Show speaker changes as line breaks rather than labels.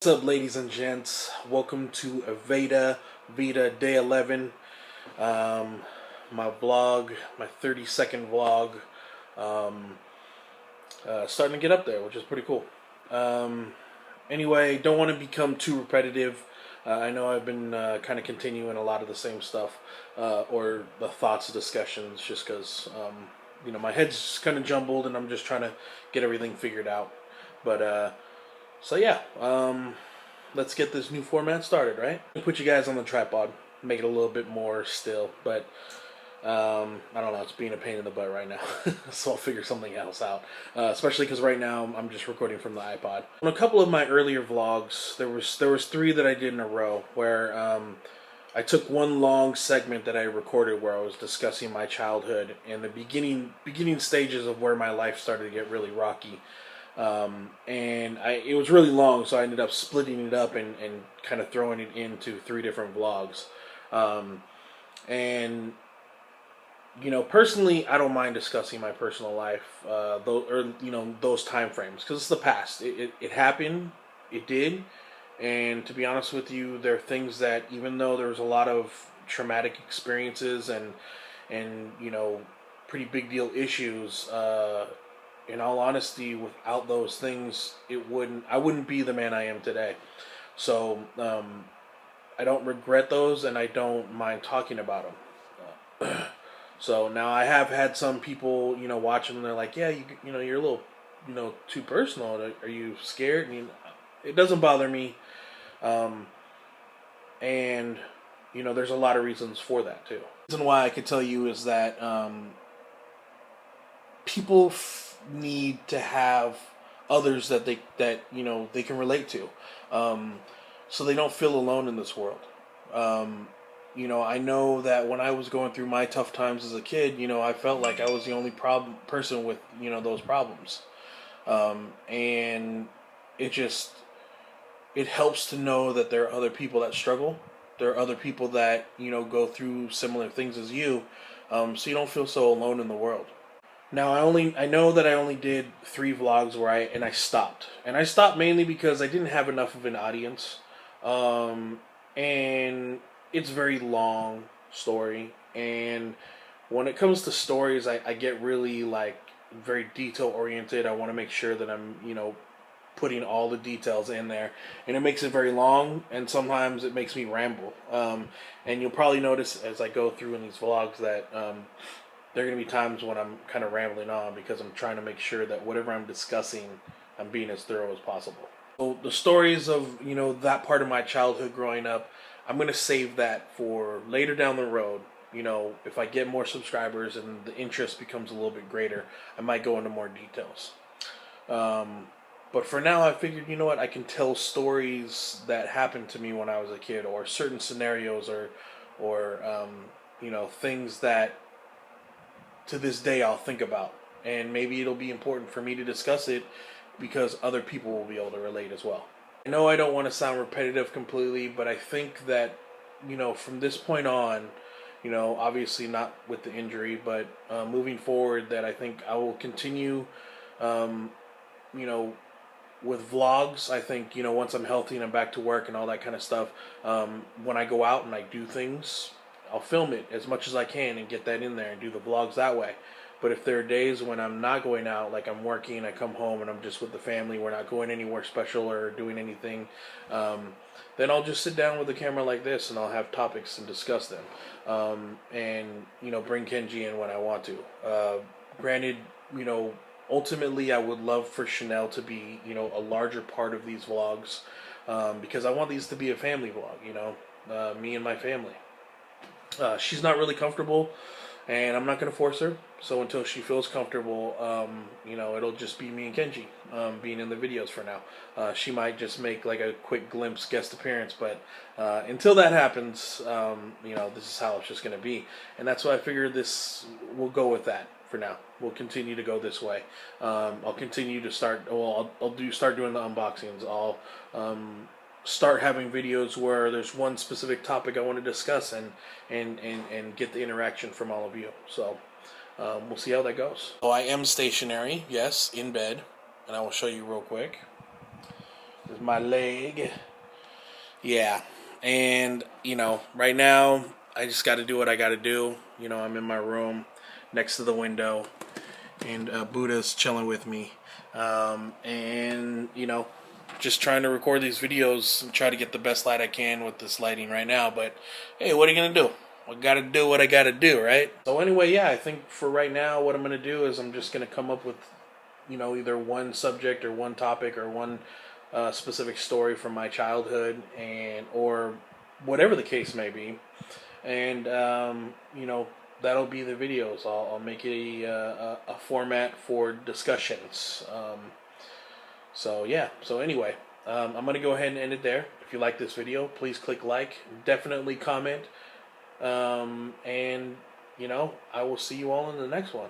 What's up, ladies and gents? Welcome to a VEDA Day 11. My vlog, my 30-second vlog, starting to get up there, which is pretty cool. Anyway, don't want to become too repetitive. I know I've been kind of continuing a lot of the same stuff, or the thoughts discussions, just because my head's kind of jumbled and I'm just trying to get everything figured out. But so yeah, let's get this new format started, right? Put you guys on the tripod, make it a little bit more still, but I don't know, it's being a pain in the butt right now. So I'll figure something else out, especially because right now I'm just recording from the iPod. On a couple of my earlier vlogs, there was three that I did in a row where I took one long segment that I recorded where I was discussing my childhood and the beginning stages of where my life started to get really rocky. And it was really long, so I ended up splitting it up and kind of throwing it into three different vlogs. And personally, I don't mind discussing my personal life, those time frames, because it's the past. It happened, it did, and to be honest with you, there are things that, even though there was a lot of traumatic experiences and pretty big deal issues, in all honesty, without those things, I wouldn't be the man I am today. So I don't regret those, and I don't mind talking about them. So now I have had some people, watching, and they're like, "Yeah, you're a little, too personal. Are you scared?" I mean, it doesn't bother me, and there's a lot of reasons for that too. The reason why I could tell you is that people need to have others that they can relate to, so they don't feel alone in this world. I know that when I was going through my tough times as a kid, I felt like I was the only person with those problems, and it helps to know that there are other people that struggle. There are other people that go through similar things as you, so you don't feel so alone in the world. Now I know that I only did 3 vlogs where I stopped, and I stopped mainly because I didn't have enough of an audience, and it's a very long story, and when it comes to stories, I get really very detail oriented. I want to make sure that I'm putting all the details in there, and it makes it very long, and sometimes it makes me ramble, and you'll probably notice as I go through in these vlogs that there are going to be times when I'm kind of rambling on because I'm trying to make sure that whatever I'm discussing, I'm being as thorough as possible. So the stories of, that part of my childhood growing up, I'm going to save that for later down the road. If I get more subscribers and the interest becomes a little bit greater, I might go into more details. But for now, I figured, what, I can tell stories that happened to me when I was a kid, or certain scenarios, or things that to this day I'll think about, and maybe it'll be important for me to discuss it because other people will be able to relate as well. I know I don't want to sound repetitive completely, but I think that from this point on, obviously not with the injury, but moving forward, that I think I will continue with vlogs. I think once I'm healthy and I'm back to work and all that kind of stuff, when I go out and I do things, I'll film it as much as I can and get that in there and do the vlogs that way. But if there are days when I'm not going out, like I'm working, I come home and I'm just with the family, we're not going anywhere special or doing anything, then I'll just sit down with a camera like this and I'll have topics and discuss them, and bring Kenji in when I want to. Granted, ultimately I would love for Chanel to be a larger part of these vlogs, because I want these to be a family vlog. Me and my family. She's not really comfortable, and I'm not going to force her. So until she feels comfortable, it'll just be me and Kenji being in the videos for now. She might just make like a quick glimpse guest appearance, but until that happens, this is how it's just going to be. And that's why I figured we'll go with that for now. We'll continue to go this way. I'll continue to start. Well, I'll start doing the unboxings. I'll start having videos where there's one specific topic I want to discuss and get the interaction from all of you. So we'll see how that goes. So I am stationary, yes, in bed, and I will show you real quick. This is my leg. Yeah, and right now I just got to do what I got to do. I'm in my room, next to the window, and Buddha's chilling with me, and just trying to record these videos and try to get the best light I can with this lighting right now. But hey, what are you gonna do? I gotta do what I gotta do, right? So anyway, yeah, I think for right now, what I'm gonna do is I'm just gonna come up with either one subject or one topic or one specific story from my childhood, and or whatever the case may be, and that'll be the videos. I'll make it a format for discussions. So yeah. So anyway, I'm gonna go ahead and end it there. If you like this video, please click like. Definitely comment. And I will see you all in the next one.